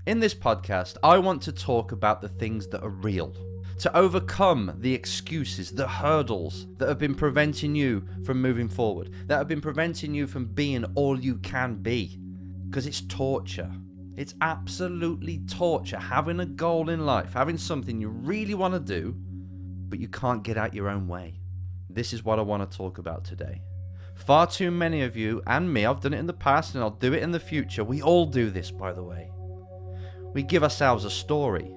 In this podcast, I want to talk about the things that are real, to overcome the excuses, the hurdles that have been preventing you from moving forward, that have been preventing you from being all you can be. Because it's torture. It's absolutely torture having a goal in life, having something you really want to do, but you can't get out your own way. This is what I want to talk about today. Far too many of you and me, I've done it in the past and I'll do it in the future. We all do this, by the way. We give ourselves a story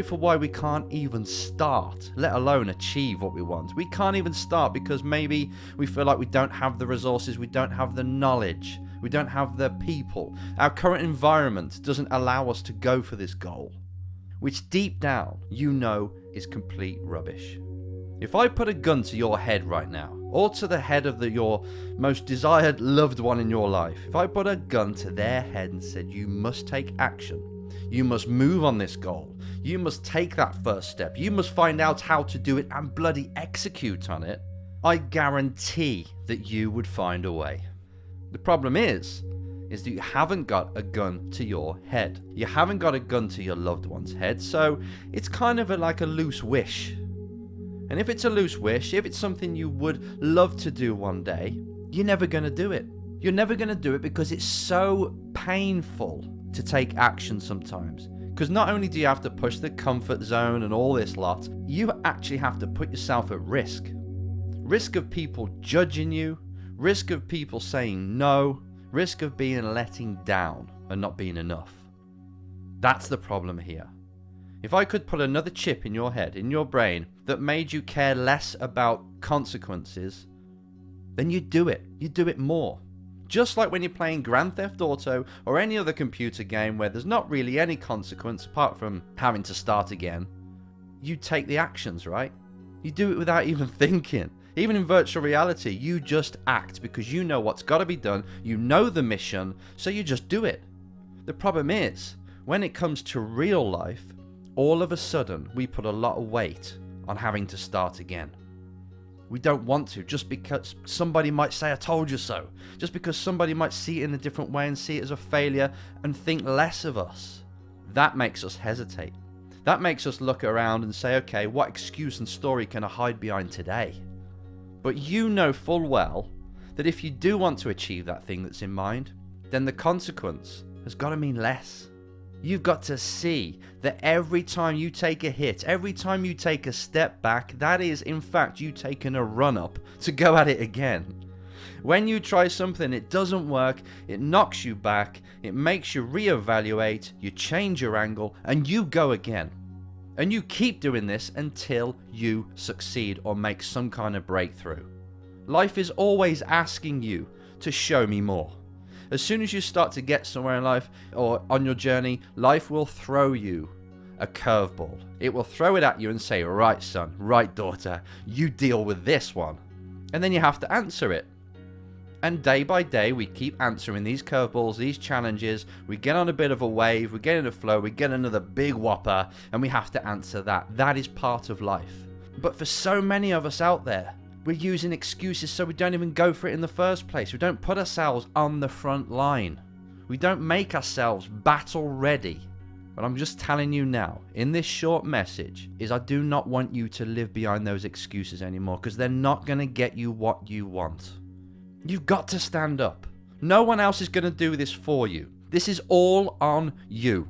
for why we can't even start, let alone achieve what we want. We can't even start because maybe we feel like we don't have the resources, we don't have the knowledge, we don't have the people. Our current environment doesn't allow us to go for this goal, which deep down you know is complete rubbish. If I put a gun to your head right now, or to the head of your most desired loved one in your life, if I put a gun to their head and said, you must take action, you must move on this goal, you must take that first step, you must find out how to do it and bloody execute on it, I guarantee that you would find a way. The problem is that you haven't got a gun to your head. You haven't got a gun to your loved one's head, so it's kind of like a loose wish. And if it's a loose wish, if it's something you would love to do one day, you're never going to do it. You're never going to do it because it's so painful to take action sometimes. Because not only do you have to push the comfort zone and all this lot, you actually have to put yourself at risk. Risk of people judging you, risk of people saying no, risk of being letting down and not being enough. That's the problem here. If I could put another chip in your head, in your brain, that made you care less about consequences, then you'd do it. You'd do it more. Just like when you're playing Grand Theft Auto or any other computer game where there's not really any consequence apart from having to start again, you take the actions, right? You do it without even thinking. Even in virtual reality, you just act because you know what's got to be done, you know the mission, so you just do it. The problem is, when it comes to real life, all of a sudden, we put a lot of weight on having to start again. We don't want to, just because somebody might say, I told you so. Just because somebody might see it in a different way and see it as a failure and think less of us. That makes us hesitate. That makes us look around and say, okay, what excuse and story can I hide behind today? But you know full well that if you do want to achieve that thing that's in mind, then the consequence has got to mean less. You've got to see that every time you take a hit, every time you take a step back, that is in fact you taking a run up to go at it again. When you try something, it doesn't work, it knocks you back, it makes you reevaluate, you change your angle, and you go again. And you keep doing this until you succeed or make some kind of breakthrough. Life is always asking you to show me more. As soon as you start to get somewhere in life or on your journey, life will throw you a curveball. It will throw it at you and say, right son, right daughter, you deal with this one. And then you have to answer it. And day by day, we keep answering these curveballs, these challenges. We get on a bit of a wave, we get in a flow, we get another big whopper, and we have to answer that. That is part of life. But for so many of us out there, we're using excuses so we don't even go for it in the first place. We don't put ourselves on the front line. We don't make ourselves battle ready. But I'm just telling you now, in this short message, is I do not want you to live behind those excuses anymore because they're not going to get you what you want. You've got to stand up. No one else is going to do this for you. This is all on you.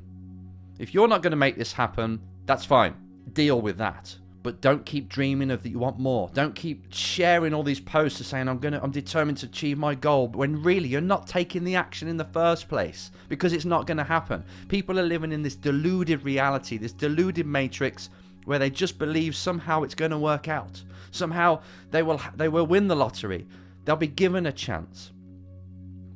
If you're not going to make this happen, that's fine. Deal with that. But don't keep dreaming of that you want more. Don't keep sharing all these posts saying I'm determined to achieve my goal, when really you're not taking the action in the first place because it's not going to happen. People are living in this deluded reality, this deluded matrix where they just believe somehow it's going to work out. Somehow they will win the lottery. They'll be given a chance.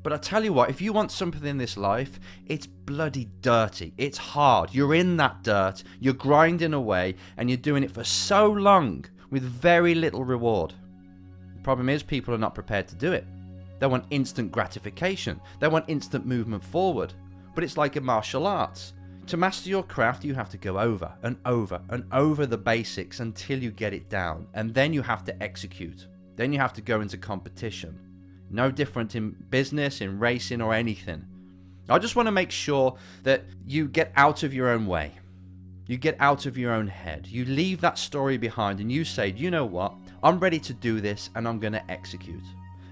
But I tell you what, if you want something in this life, it's bloody dirty. It's hard. You're in that dirt. You're grinding away and you're doing it for so long with very little reward. The problem is people are not prepared to do it. They want instant gratification. They want instant movement forward. But it's like a martial arts. To master your craft, you have to go over and over and over the basics until you get it down. And then you have to execute. Then you have to go into competition. No different in business, in racing or anything. I just want to make sure that you get out of your own way. You get out of your own head. You leave that story behind and you say, you know what? I'm ready to do this and I'm going to execute.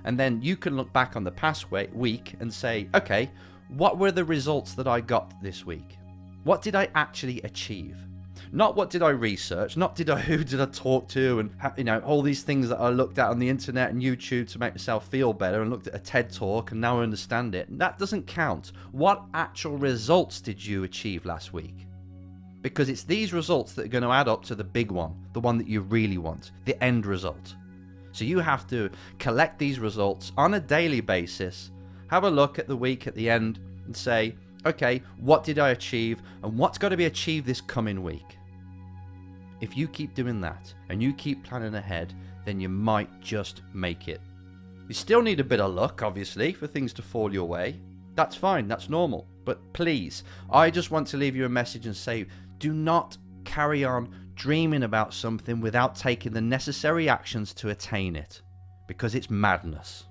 And then you can look back on the past week and say, okay, what were the results that I got this week? What did I actually achieve? Not what did I research, not who did I talk to, and all these things that I looked at on the internet and YouTube to make myself feel better, and looked at a TED talk and now I understand it. That doesn't count. What actual results did you achieve last week? Because it's these results that are going to add up to the big one, the one that you really want, the end result. So you have to collect these results on a daily basis, have a look at the week at the end and say, okay, what did I achieve and what's got to be achieved this coming week? If you keep doing that and you keep planning ahead, then you might just make it. You still need a bit of luck, obviously, for things to fall your way. That's fine, that's normal. But please, I just want to leave you a message and say, do not carry on dreaming about something without taking the necessary actions to attain it, because it's madness.